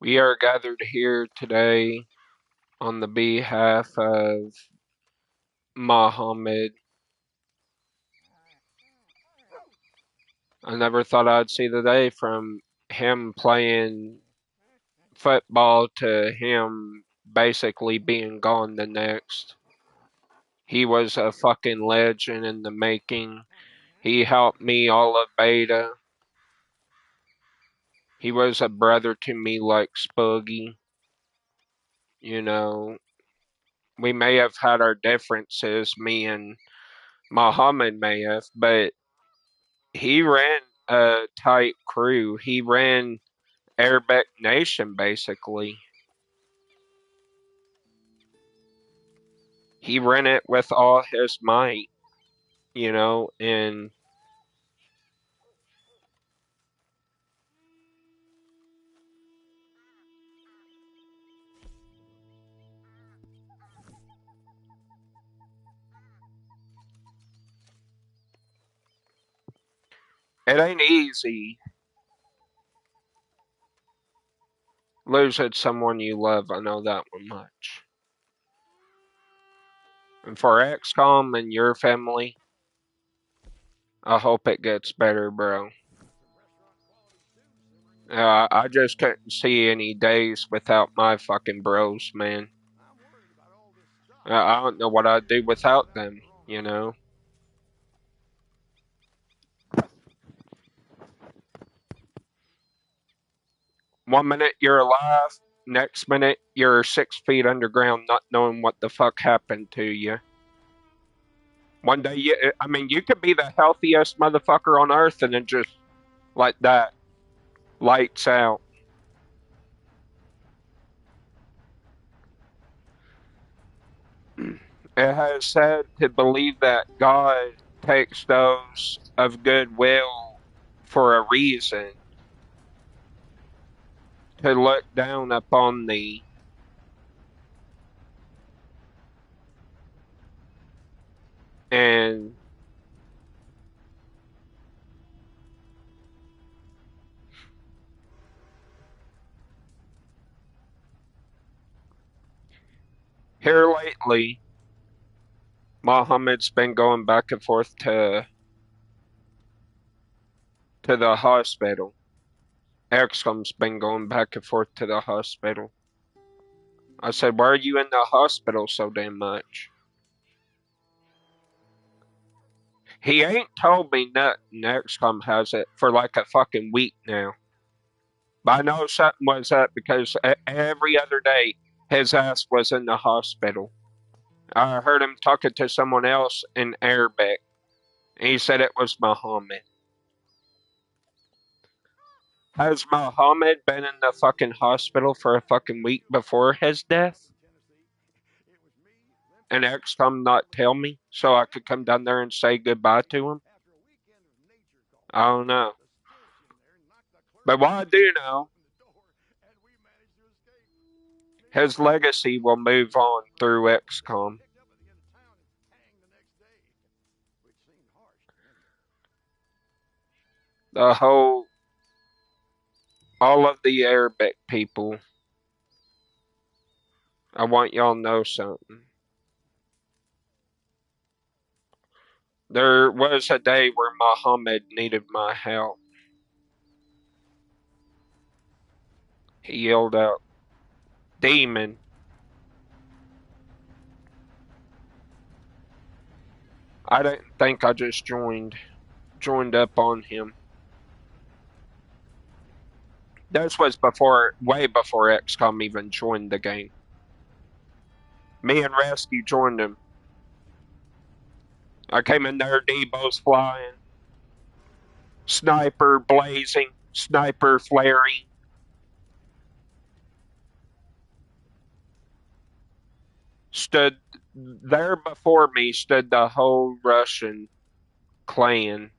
We are gathered here today on the behalf of Muhammad. I never thought I'd see the day from him playing football to him basically being gone the next. He was a fucking legend in the making. He helped me all of beta. He was a brother to me like Spoogie. You know, we may have had our differences, me and Muhammad may have, but he ran a tight crew. He ran Arabic Nation basically. He ran it with all his might, and it ain't easy losing someone you love. I know that one much. And for XCOM and your family, I hope it gets better, bro. I just couldn't see any days without my fucking bros, man. I don't know what I'd do without them. 1 minute you're alive, next minute you're 6 feet underground, not knowing what the fuck happened to you. One day, you could be the healthiest motherfucker on earth, and then just like that, lights out. It has said to believe that God takes those of goodwill for a reason to look down upon thee. And here lately, Muhammad's been going back and forth to the hospital. XCOM's been going back and forth to the hospital. I said, why are you in the hospital so damn much? He ain't told me nothing. XCOM has it for like a fucking week now. But I know something was up because every other day his ass was in the hospital. I heard him talking to someone else in Arabic. And he said it was Muhammad. Has Muhammad been in the fucking hospital for a fucking week before his death? And XCOM not tell me so I could come down there and say goodbye to him? I don't know. But what I do know, his legacy will move on through XCOM. The whole, all of the Arabic people, I want y'all to know something. There was a day where Muhammad needed my help. He yelled out, "Demon!" I didn't think I just joined up on him. This was way before XCOM even joined the game. Me and Rescue joined him. I came in there, Debo's flying, sniper blazing, sniper flaring. Stood there before me, stood the whole Russian clan.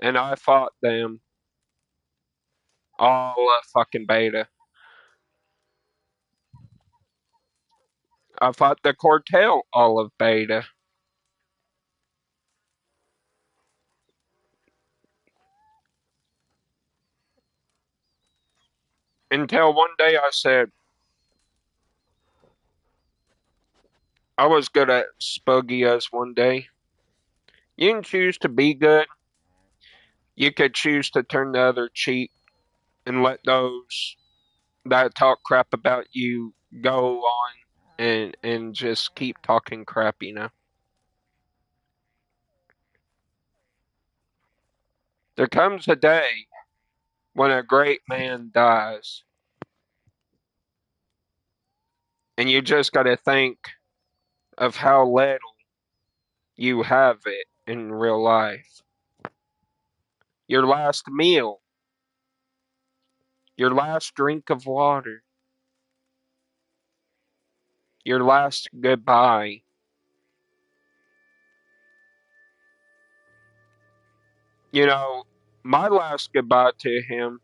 And I fought them all fucking beta. I fought the cartel all of beta. Until one day I said, I was good at spooky as one day. You can choose to be good. You could choose to turn the other cheek and let those that talk crap about you go on and just keep talking crap, you know. There comes a day when a great man dies, and you just got to think of how little you have it in real life. Your last meal, your last drink of water, your last goodbye. You know, my last goodbye to him,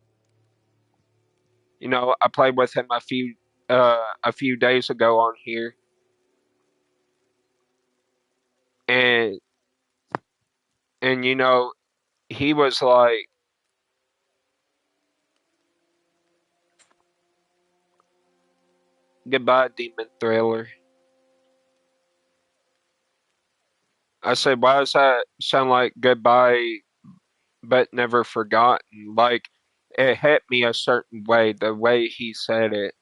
you know, I played with him a few days ago on here, and you know, he was like, "Goodbye, Demon Thriller." I said, "Why does that sound like goodbye, but never forgotten?" Like it hit me a certain way, the way he said it.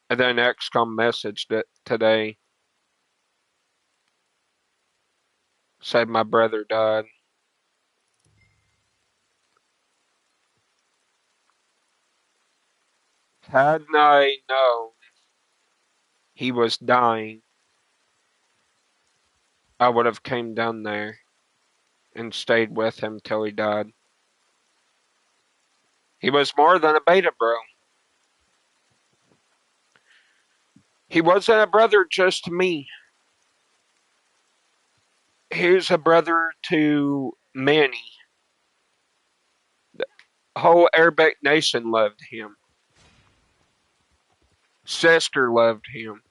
And then XCOM messaged it today, said my brother died. Hadn't I known he was dying, I would have came down there and stayed with him till he died. He was more than a beta bro. He wasn't a brother just to me. He was a brother to many. The whole Arabic nation loved him. Sister loved him.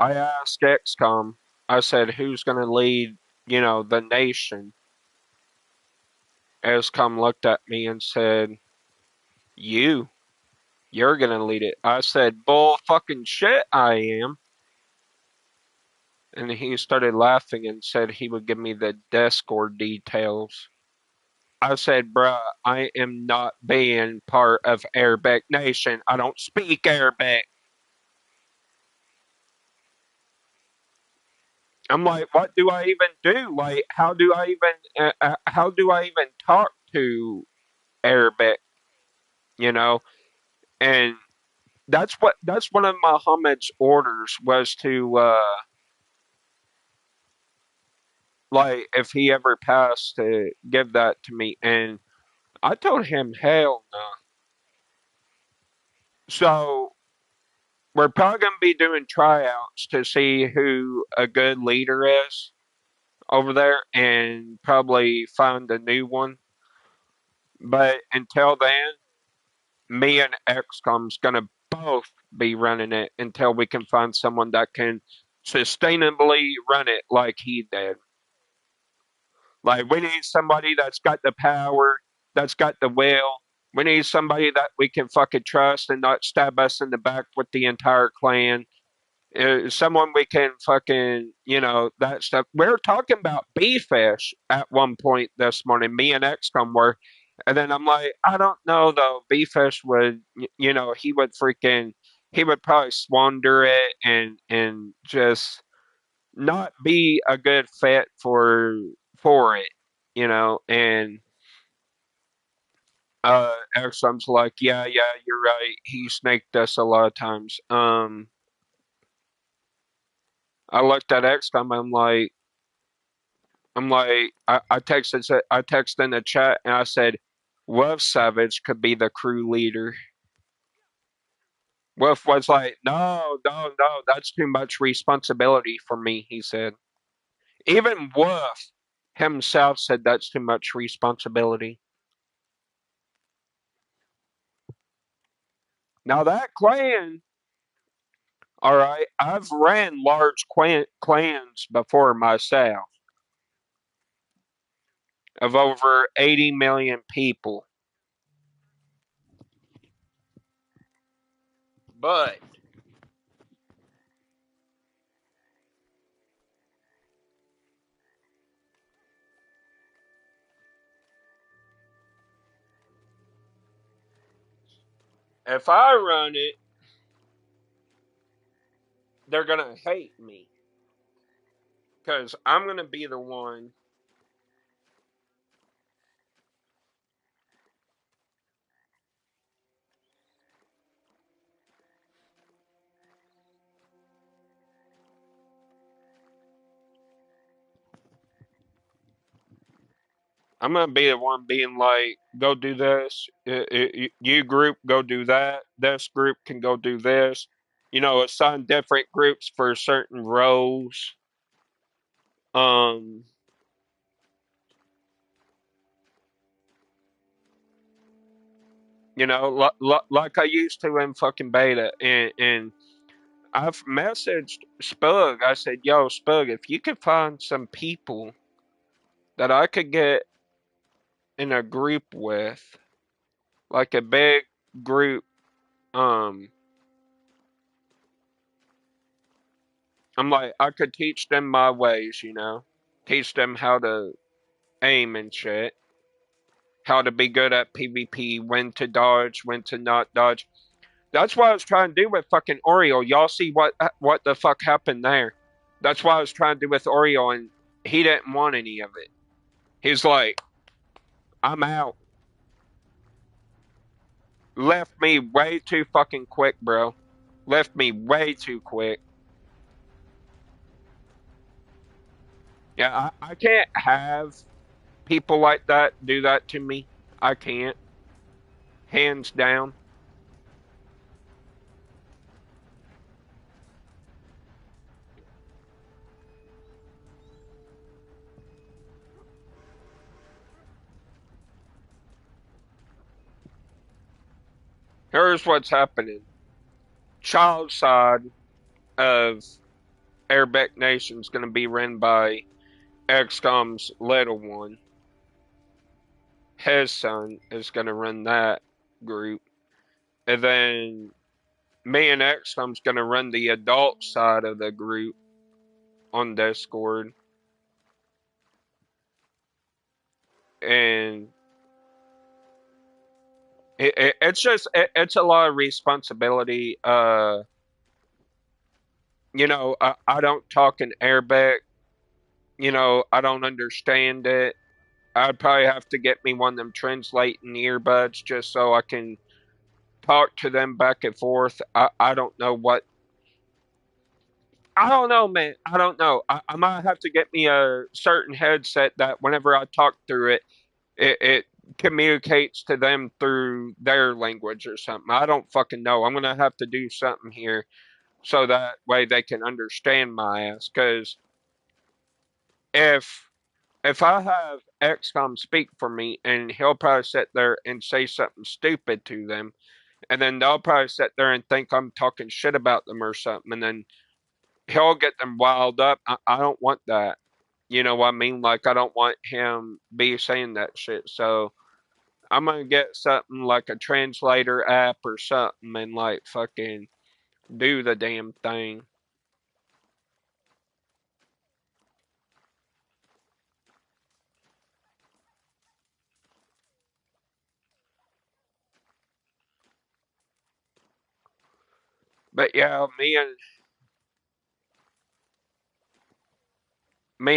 I asked XCOM, I said, who's going to lead, you know, the nation? XCOM looked at me and said, you. You're going to lead it. I said, bull fucking shit, I am. And he started laughing and said he would give me the Discord details. I said, bruh, I am not being part of Arabic Nation. I don't speak Arabic. I'm like, what do I even do? Like, how do I even talk to Arabic? You know, and that's one of Muhammad's orders was to like if he ever passed to give that to me, and I told him hell no. So we're probably gonna be doing tryouts to see who a good leader is over there, and probably find a new one. But until then, me and XCOM's gonna both be running it until we can find someone that can sustainably run it like he did. Like we need somebody that's got the power, that's got the will. We need somebody that we can fucking trust and not stab us in the back with the entire clan. Someone we can fucking, you know, that stuff. We were talking about B-Fish at one point this morning. Me and XCOM were, and then I'm like, I don't know though. B-Fish would, you know, he would probably squander it and just not be a good fit for it, you know. And XCOM's like, yeah, you're right. He snaked us a lot of times. I looked at XCOM. I texted in the chat and I said, Love Savage could be the crew leader. Wolf was like, no, no, no, that's too much responsibility for me, he said. Even Wolf himself said that's too much responsibility. Now that clan, all right, I've ran large clans before myself of over 80 million people. But if I run it, they're going to hate me because I'm going to be the one. I'm gonna be the one being like, go do this. You group, go do that. This group can go do this. You know, assign different groups for certain roles. Um, you know, like I used to in fucking beta, and I've messaged Spug. I said, "Yo, Spug, if you could find some people that I could get in a group with, like a big group, um." I'm like, I could teach them my ways, you know, teach them how to aim and shit, how to be good at PvP, when to dodge, when to not dodge. That's what I was trying to do with fucking Oreo. Y'all see what the fuck happened there? That's what I was trying to do with Oreo, and he didn't want any of it. He's like, I'm out. Left me way too fucking quick, bro. Left me way too quick. Yeah, I can't have people like that do that to me. I can't. Hands down. Here's what's happening. Child side of Arabic Nation is going to be run by XCOM's little one. His son is going to run that group. And then me and XCOM's going to run the adult side of the group on Discord. And it's a lot of responsibility. You know, I don't talk in Arabic. You know, I don't understand it. I'd probably have to get me one of them translating earbuds just so I can talk to them back and forth. I don't know what. I don't know, man. I don't know. I might have to get me a certain headset that whenever I talk through it, it communicates to them through their language or something. I don't fucking know. I'm gonna have to do something here so that way they can understand my ass. Because if I have XCOM speak for me, and he'll probably sit there and say something stupid to them, and then they'll probably sit there and think I'm talking shit about them or something, and then he'll get them wild up. I don't want that. You know what I mean? Like, I don't want him be saying that shit. So I'm gonna get something like a translator app or something and like fucking do the damn thing. But yeah, me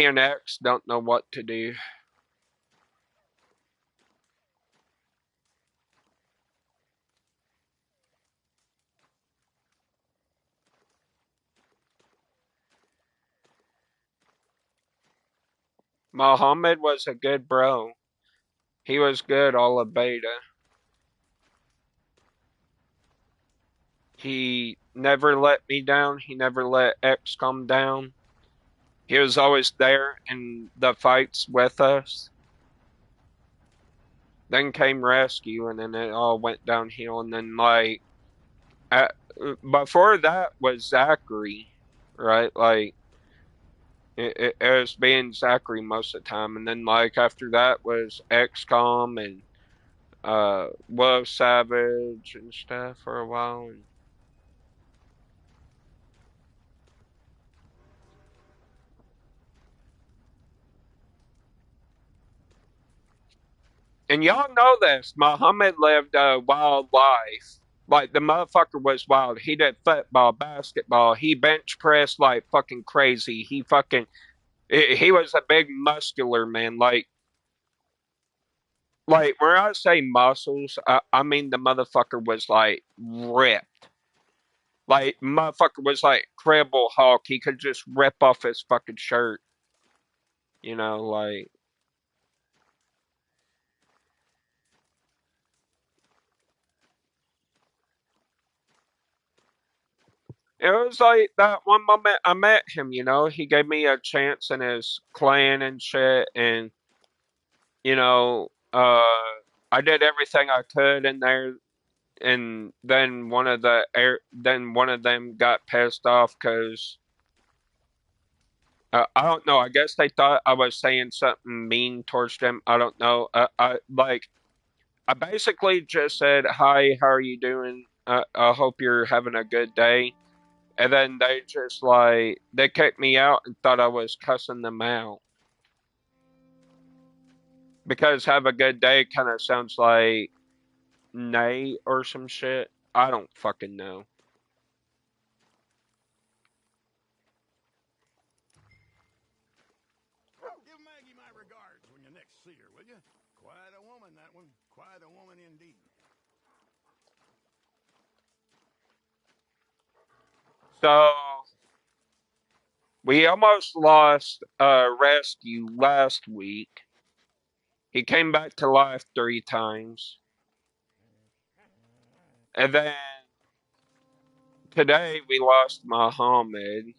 and X don't know what to do. Mohammed was a good bro. He was good all of beta. He never let me down. He never let XCOM down. He was always there in the fights with us. Then came Rescue, and then it all went downhill. And then, like, at, before that was Zachary, right? Like, it was being Zachary most of the time. And then, like, after that was XCOM and Love Savage and stuff for a while. And y'all know this. Muhammad lived a wild life. Like, the motherfucker was wild. He did football, basketball. He bench pressed like fucking crazy. He was a big muscular man. Like when I say muscles, I mean the motherfucker was like ripped. Like, motherfucker was like Incredible Hulk. He could just rip off his fucking shirt. Like, it was like that one moment I met him, he gave me a chance in his clan and shit, and you know, uh, I did everything I could in there, and then then one of them got pissed off because I don't know. I guess they thought I was saying something mean towards them. I don't know. I basically just said, "Hi, how are you doing? I hope you're having a good day." And then they just like they kicked me out and thought I was cussing them out because "have a good day" kind of sounds like nay or some shit. I don't fucking know. Give Maggie my regards when you next see her, will you? Quite a woman, that one. Quite a woman indeed. So we almost lost Rescue last week. He came back to life 3 times. And then today we lost Muhammad.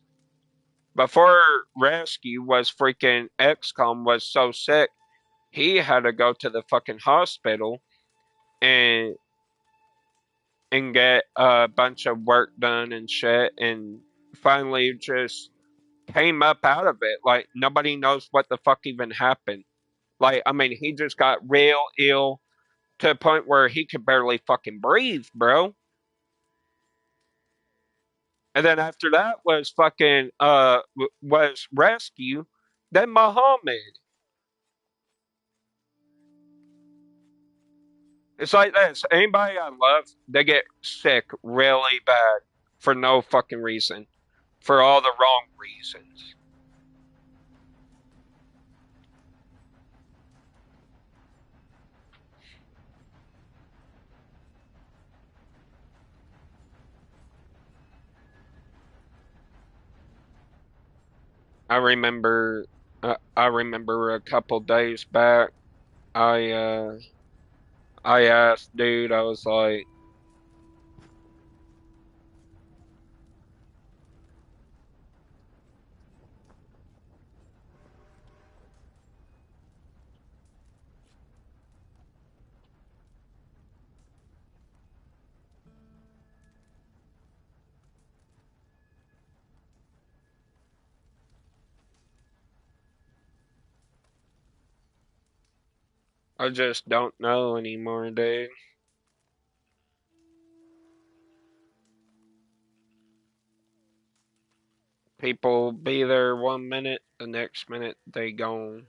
Before Rescue was freaking XCOM was so sick, he had to go to the fucking hospital and get a bunch of work done and shit, and finally just came up out of it. Like, nobody knows what the fuck even happened. Like, I mean, he just got real ill to the point where he could barely fucking breathe, bro. And then after that was fucking was Rescue, then Muhammad. It's like this. Anybody I love, they get sick really bad for no fucking reason, for all the wrong reasons. I remember a couple days back, I uh, I asked dude, I was like, I just don't know anymore, dude. People be there 1 minute, the next minute they gone.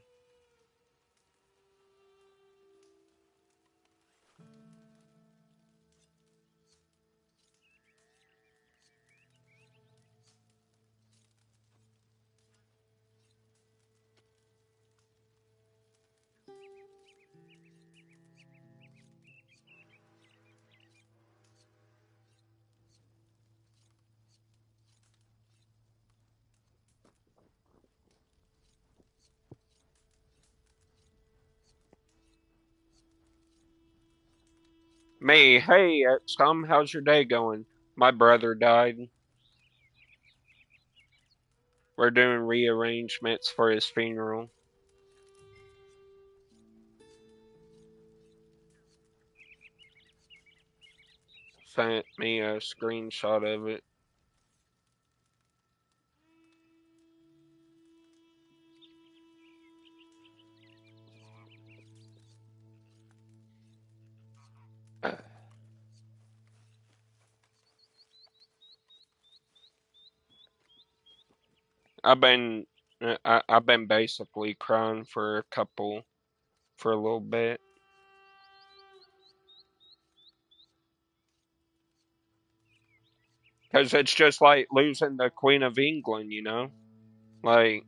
Me, hey, XCOM, how's your day going? My brother died. We're doing rearrangements for his funeral. Sent me a screenshot of it. I've been I've been basically crying for a little bit. Because it's just like losing the Queen of England, you know? Like,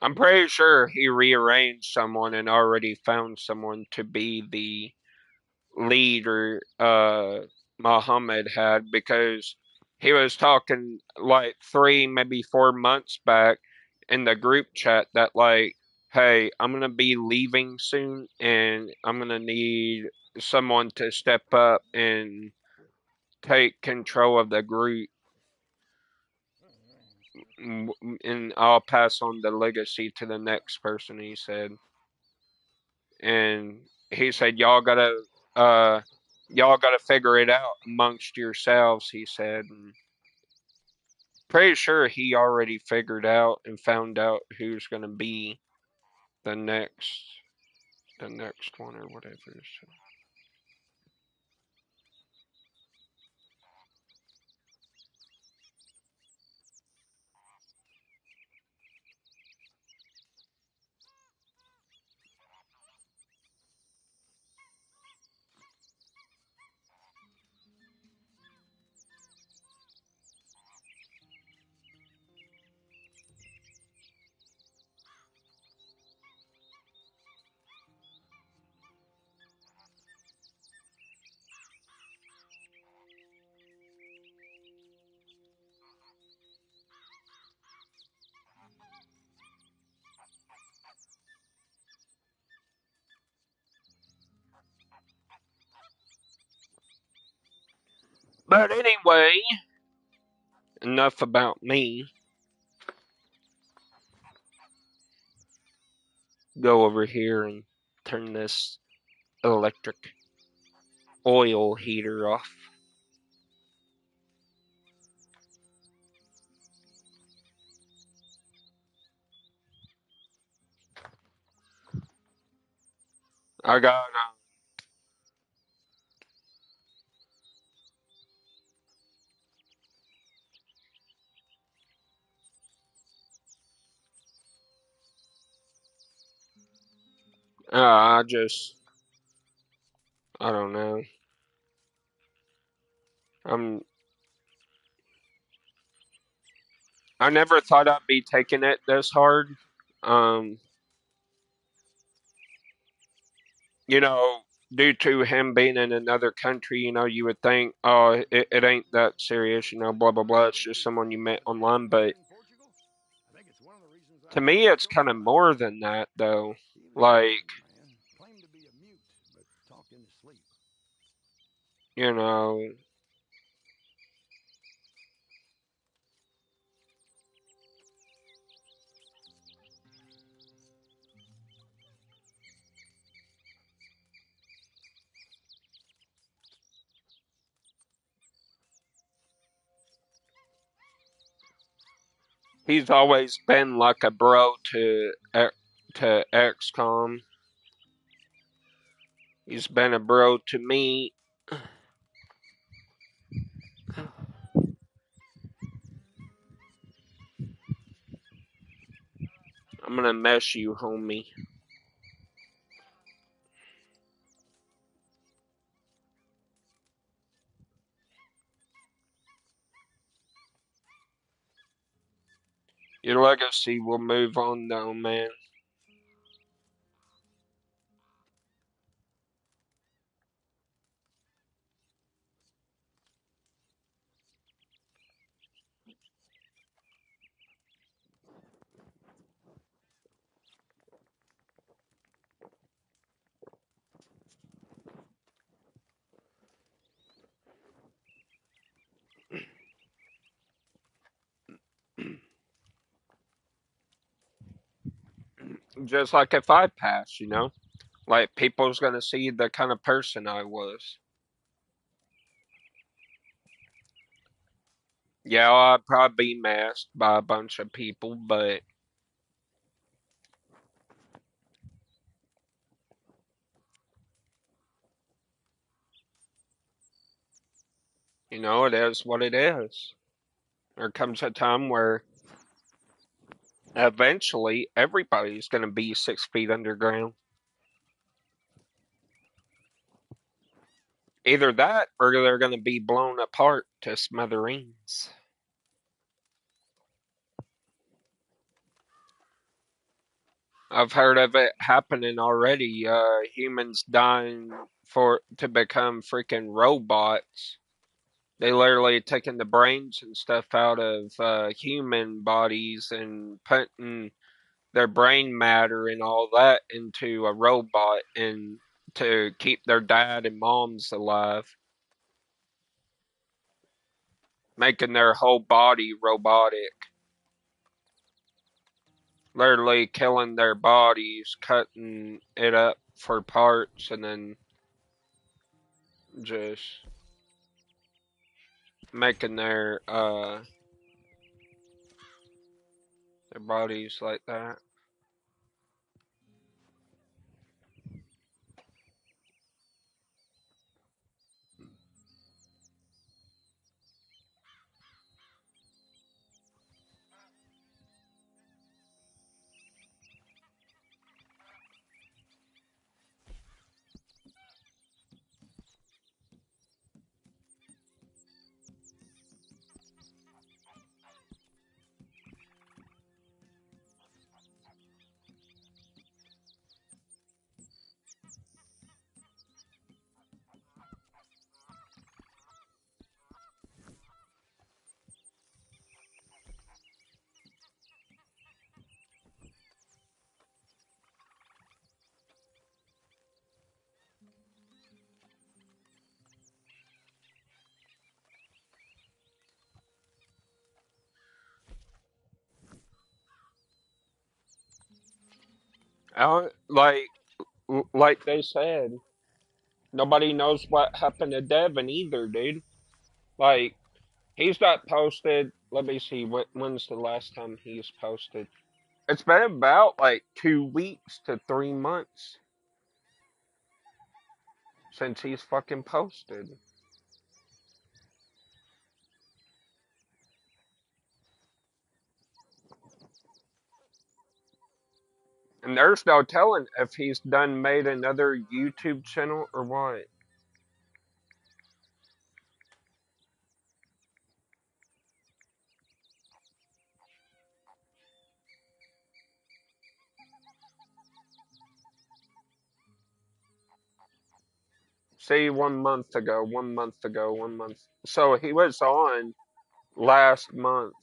I'm pretty sure he rearranged someone and already found someone to be the leader Muhammad had because he was talking like 3, maybe 4 months back in the group chat that like, hey, I'm gonna be leaving soon and I'm gonna need someone to step up and take control of the group and I'll pass on the legacy to the next person, he said. And he said uh y'all gotta figure it out amongst yourselves, he said. And pretty sure he already figured out and found out who's gonna be the next the next one or whatever. So. But anyway, enough about me. Go over here and turn this electric oil heater off. I got I just I don't know. I'm I never thought I'd be taking it this hard. Um, you know, due to him being in another country, you know, you would think, oh, it ain't that serious, you know, blah blah blah. It's just someone you met online, but to me, it's kind of more than that, though. Like, you know, he's always been like a bro to XCOM. He's been a bro to me. I'm gonna miss you, homie. Your legacy will move on, though, man. Just like if I pass, you know? Like, people's gonna see the kind of person I was. Yeah, I'd probably be masked by a bunch of people, but, you know, it is what it is. There comes a time where eventually everybody's gonna be 6 feet underground. Either that or they're gonna be blown apart to smithereens. I've heard of it happening already. Humans dying for to become freaking robots. They literally taking the brains and stuff out of human bodies and putting their brain matter and all that into a robot and to keep their dad and moms alive, making their whole body robotic. Literally killing their bodies, cutting it up for parts, and then just making their bodies like that. Like like they said, nobody knows what happened to Devin either, dude. Like he's not posted. Let me see. When's the last time he's posted? It's been about like 2 weeks to 3 months since he's fucking posted. And there's no telling if he's done made another YouTube channel or what. See, 1 month ago, 1 month ago, 1 month. So he was on last month.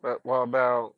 But what about?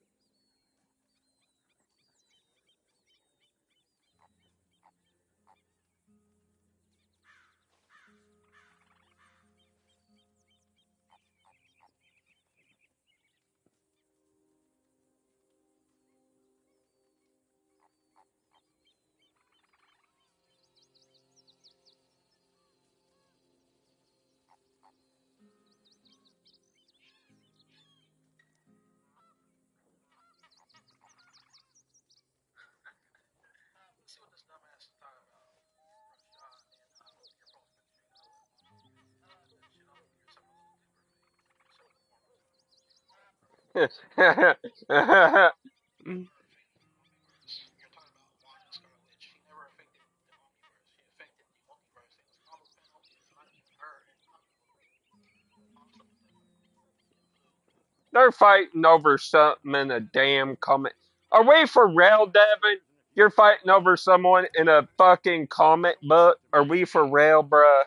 They're fighting over something in a damn comic. Are we for real, Devin? You're fighting over someone in a fucking comic book? Are we for real, bruh?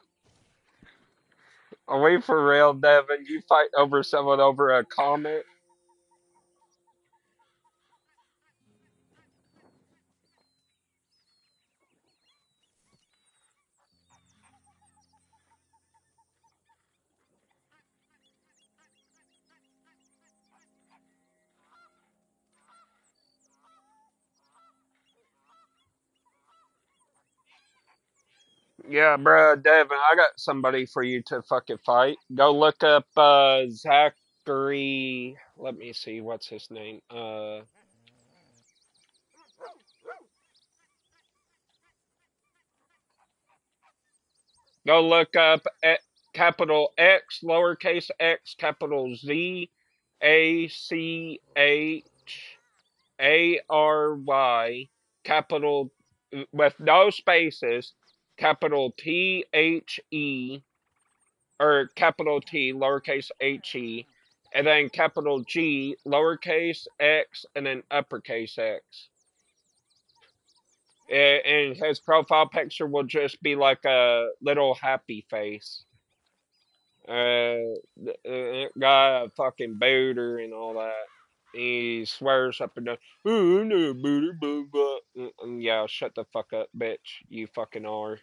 Are we for real, Devin? You fight over someone over a comic? Yeah, bruh, Devin, I got somebody for you to fucking fight. Go look up Zachary. Let me see, what's his name? Go look up capital X, lowercase x, capital Z, Achary, capital with no spaces, capital THE, or capital T, lowercase he, and then capital G, lowercase x, and then uppercase x. And his profile picture will just be like a little happy face. Got a fucking booter and all that. He swears up and down, oh, I'm not a booter, blah, blah. Yeah, shut the fuck up, bitch. You fucking are.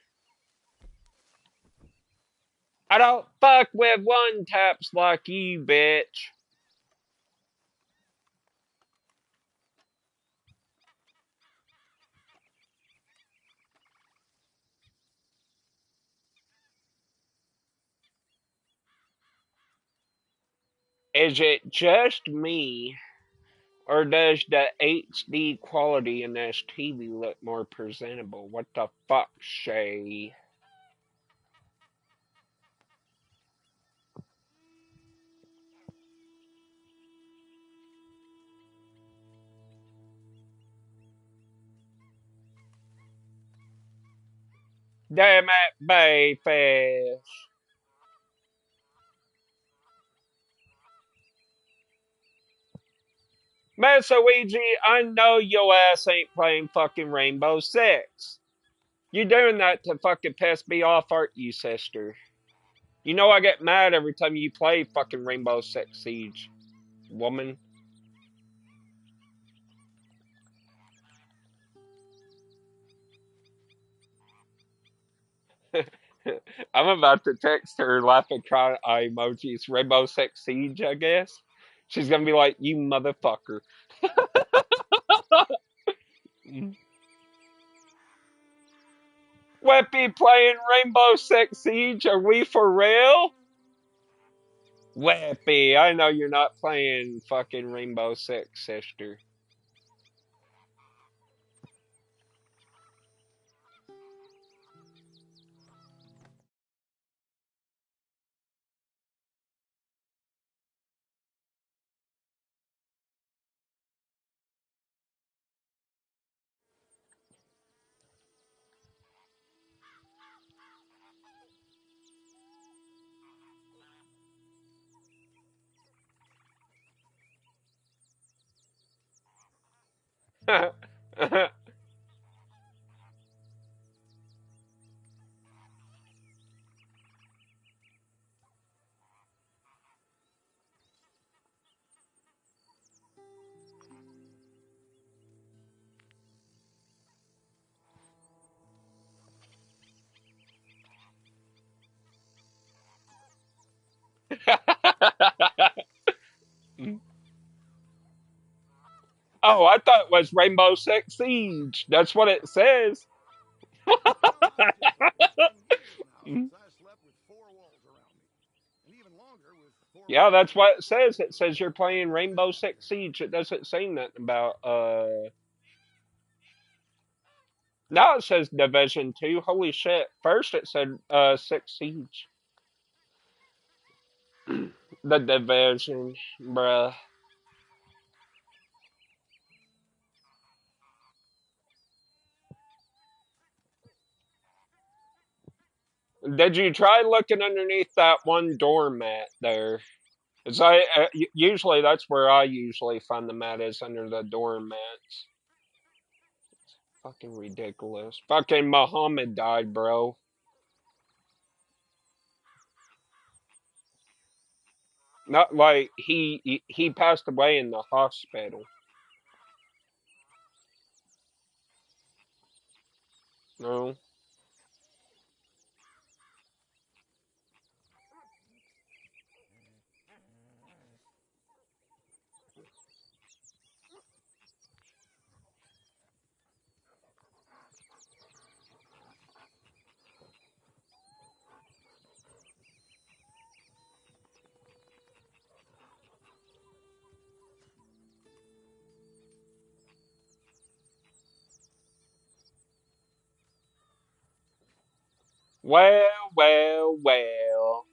I don't fuck with one taps like you, bitch. Is it just me, or does the HD quality in this TV look more presentable? What the fuck, Shay? Damn it, Bayface. Luigi, I know your ass ain't playing fucking Rainbow Six. You doing that to fucking piss me off, aren't you, sister? You know I get mad every time you play fucking Rainbow Six Siege, woman. I'm about to text her laughing cry emojis. Rainbow Six Siege, I guess. She's gonna be like, you motherfucker. Weppy playing Rainbow Six Siege? Are we for real? Weppy, I know you're not playing fucking Rainbow Six, sister. Oh, I thought it was Rainbow Six Siege. That's what it says. I slept with four walls around me, and even longer with four Yeah, walls that's between what it me. says. It says you're playing Rainbow Six Siege. It doesn't say nothing about now it says Division 2. Holy shit. First it said Six Siege. The Division, bruh. Did you try looking underneath that one doormat there? It's usually that's where I usually find them at is under the doormats. Fucking ridiculous. Fucking Muhammad died, bro. Not like he passed away in the hospital. No. Well, well, well.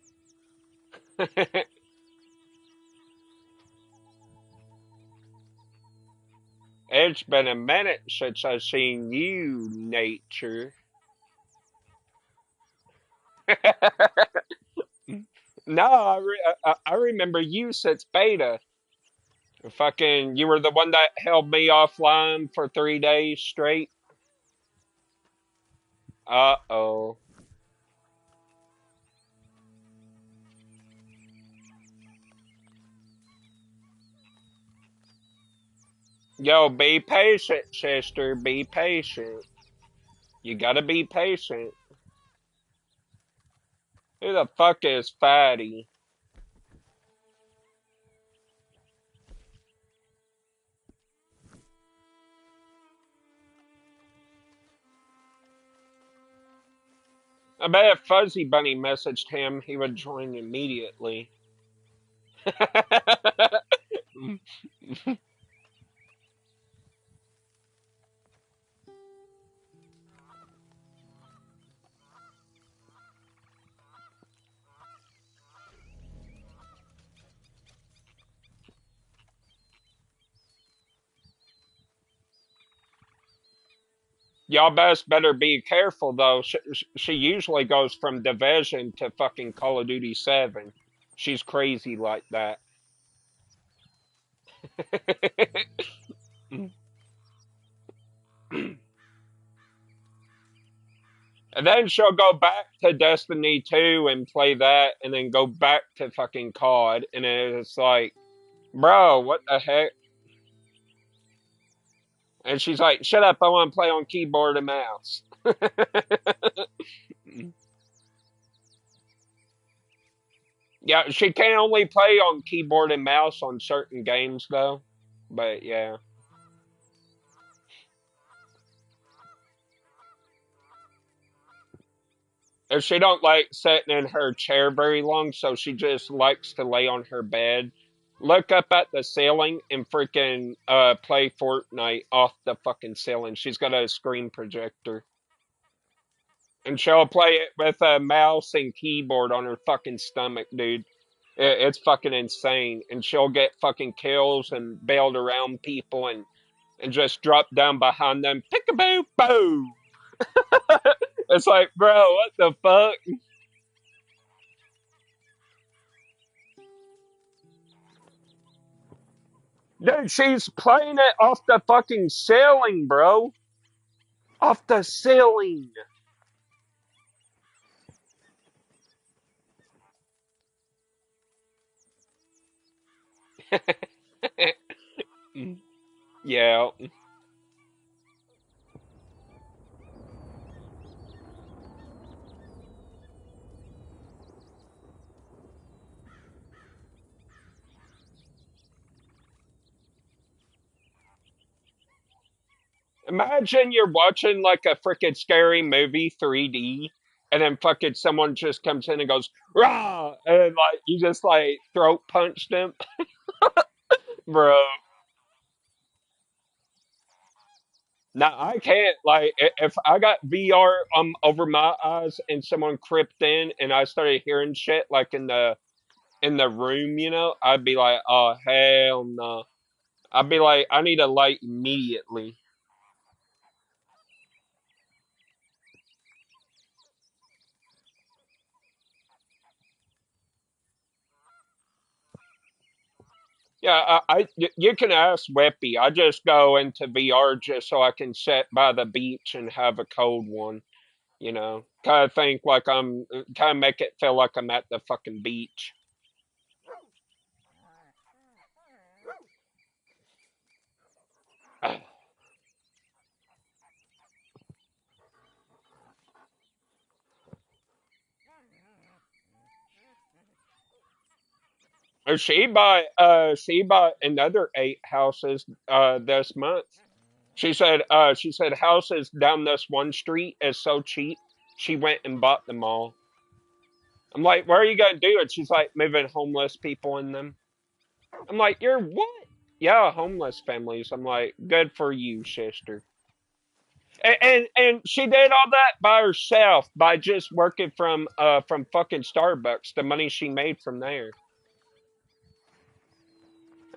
It's been a minute since I've seen you, nature. No, I remember you since beta. Fucking, you were the one that held me offline for 3 days straight. Uh-oh. Yo, be patient, sister. Be patient. You gotta be patient. Who the fuck is Fatty? I bet if Fuzzy Bunny messaged him, he would join immediately. Y'all best better be careful though. She usually goes from Division to fucking Call of Duty 7. She's crazy like that. And then she'll go back to Destiny 2 and play that and then go back to fucking COD. And it's like, bro, what the heck? And she's like, shut up, I want to play on keyboard and mouse. Yeah, she can only play on keyboard and mouse on certain games though. But yeah. If she don't like sitting in her chair very long, so she just likes to lay on her bed, look up at the ceiling and freaking play Fortnite off the fucking ceiling. She's got a screen projector. And she'll play it with a mouse and keyboard on her fucking stomach, dude. It's fucking insane. And she'll get fucking kills and bailed around people and just drop down behind them. Pick-a-boo, boo! It's like, bro, what the fuck? Dude, she's playing it off the fucking ceiling, bro. Off the ceiling. Yeah. Imagine you're watching like a freaking scary movie 3D, and then fucking someone just comes in and goes, rah! And like, you just like throat punched him. Bro. Now I can't like if I got VR over my eyes and someone crept in and I started hearing shit like in the room, I'd be like, oh hell no. I'd be like, I need a light immediately. Yeah, you can ask Whippy. I just go into VR just so I can sit by the beach and have a cold one. You know, kind of think like kind of make it feel like I'm at the fucking beach. She bought another 8 houses this month. She said houses down this one street is so cheap. She went and bought them all. I'm like, where are you gonna do it? She's like, moving homeless people in them. I'm like, you're what? Yeah, homeless families. I'm like, good for you, sister. And she did all that by herself by just working from fucking Starbucks. The money she made from there.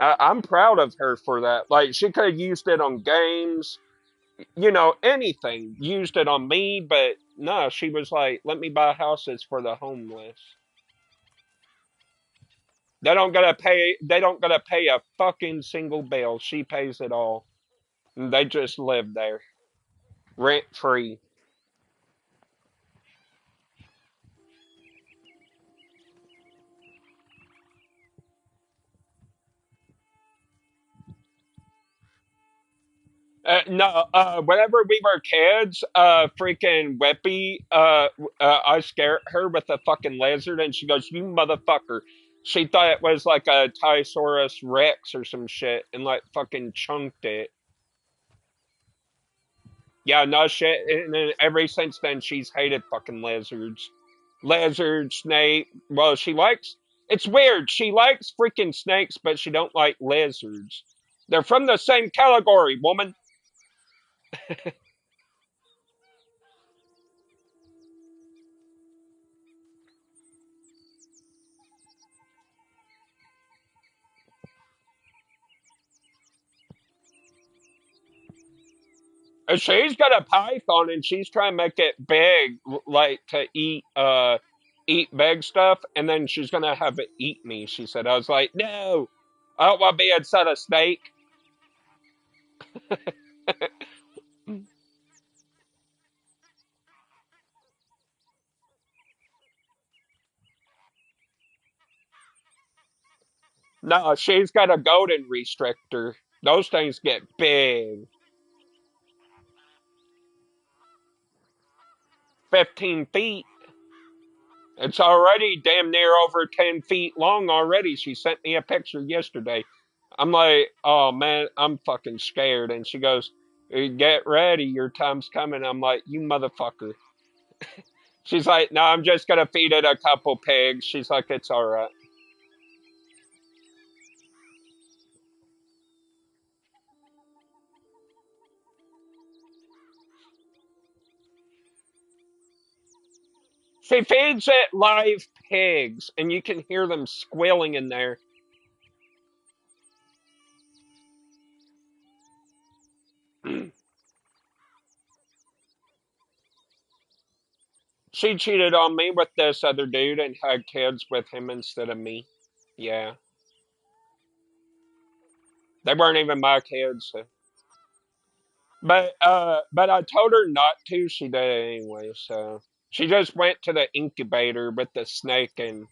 I'm proud of her for that. Like she could have used it on games, anything. Used it on me, but no, she was like, "Let me buy houses for the homeless. They don't gotta pay. They don't gotta pay a fucking single bill. She pays it all. And they just live there, rent free." No, whenever we were kids, freaking Whippy, I scared her with a fucking lizard, and she goes, "You motherfucker!" She thought it was like a Tyrannosaurus Rex or some shit, and like fucking chunked it. Yeah, no shit. And then ever since then, she's hated fucking lizards, snake. Well, she likes. It's weird. She likes freaking snakes, but she don't like lizards. They're from the same category, woman. She's got a python and she's trying to make it big, like to eat big stuff, and then she's gonna have it eat me. She said, I was like, no, I don't want to be inside a snake. No, she's got a golden restrictor. Those things get big, 15 feet. It's already damn near over 10 feet long already. She sent me a picture yesterday. I'm like, oh man, I'm fucking scared. And she goes, get ready, your time's coming. I'm like, you motherfucker. She's like, no, I'm just gonna feed it a couple pigs. She's like, it's all right. She feeds it live pigs, and you can hear them squealing in there. She cheated on me with this other dude and had kids with him instead of me. Yeah, they weren't even my kids. So. But I told her not to. She did it anyway. So she just went to the incubator with the snake, and